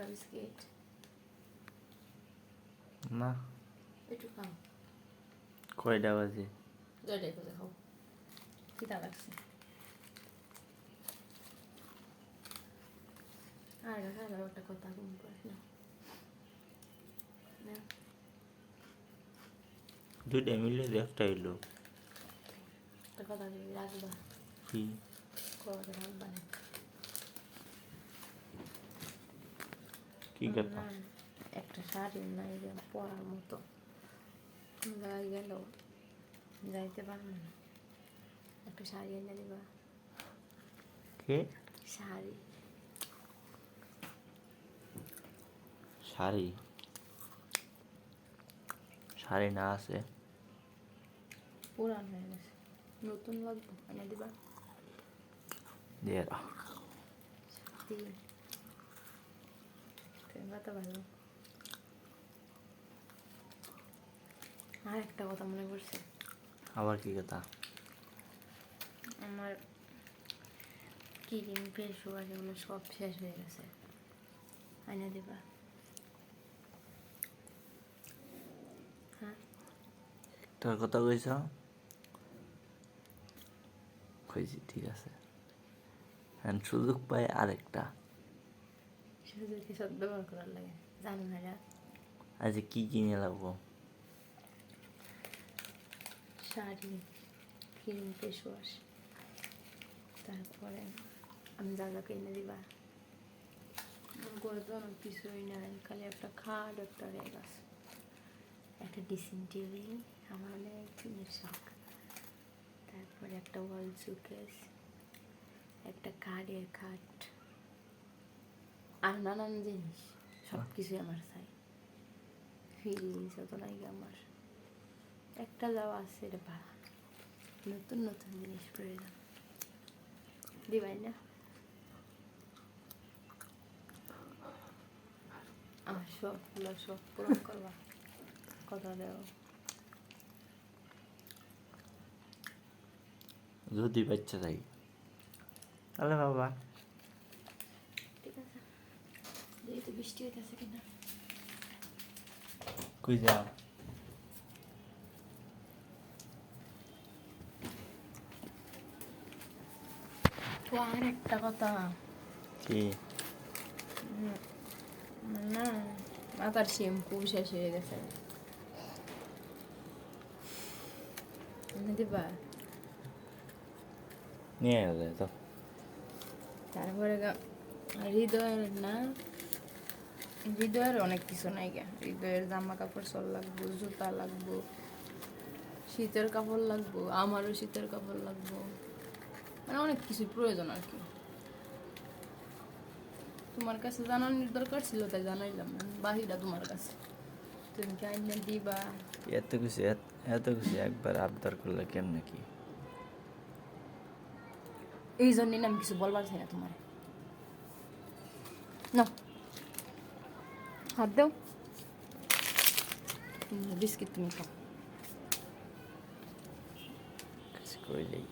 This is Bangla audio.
না বিস্কিট না একটু খাও কয়টা বাজে জয়টাই করে খাও খিদা লাগছে আর হ্যাঁ একটা কথা ঘুম পাস না দুইটা মিলে একটা এলো একটা কথা রাখবা কি কথা রাখবা না কি কথা একটা শাড়ি নাই পরার মতো গায়ে গেল যাইতে পারবো না একটা শাড়ি এনে দিবা কে শাড়ি শাড়ি শাড়ি না আছে পুরান হয়ে গেছে নতুন লাগবে এনে দিবা দিয়ে দাও সত্যি তো ভালো আর একটা কথা মনে পড়ছে আবার কি কথা আমার ক্রিম ফেস ওয়াশ এগুলো সব শেষ হয়ে গেছে এনে দিবা হ্যাঁ একটার কথা কইছ কইছি ঠিক আছে এখন সুযোগ পাই আরেকটা সুযোগকে সব ব্যবহার করার লাগে জানো না যা আজ কি কিনে লাগবো শাড়ি ক্রিম ফেস ওয়াশ তারপরে আমি যা যা কিনে দিবা করে তো অনেক কিছুই নাই খালি একটা খাট একটা রেগ আছে একটা ড্রেসিং টেবিল আমার অনেক দিনের শখ তারপরে একটা ওয়াল সুকেস একটা কাঠের খাট আর নানান জিনিস সব কিছুই আমার চাই ফিলিংস অত নাই আমার একটা যাওয়া আছে এটা ভাড়া নতুন নতুন জিনিস প্রয়োজন দিবাই না আমার শখগুলো সব পূরণ করবা কথা দেও যদি বাচ্চা যাই তাহলে বাবা ঠিক আছে যেহেতু বৃষ্টি হইতেছে কিনা কই যাও তো আর একটা কথা কি না মাথার শ্যাম্পু শেষ হয়ে গেছে দিবা নিয়ে গেলে তো তারপরে হৃদয়ের না হৃদয়ের অনেক কিছু নাই গে হৃদয়ের জামা কাপড় সব লাগবো জুতা লাগবো শীতের কাপড় লাগবো আমারও শীতের কাপড় লাগবো মানে অনেক কিছু প্রয়োজন আর কি তোমার কাছে জানানোর দরকার ছিল তাই জানাইলাম বাহিরা তোমার কাছে তুমি কি আইনে দিবা এত কিছু এত কিছু একবার আবদার করলে কেমনে কি এই জন্যই না আমি কিছু বলবার চাই না তোমার না হাত দাও বিস্কিট তুমি খাও কিছু কইলেই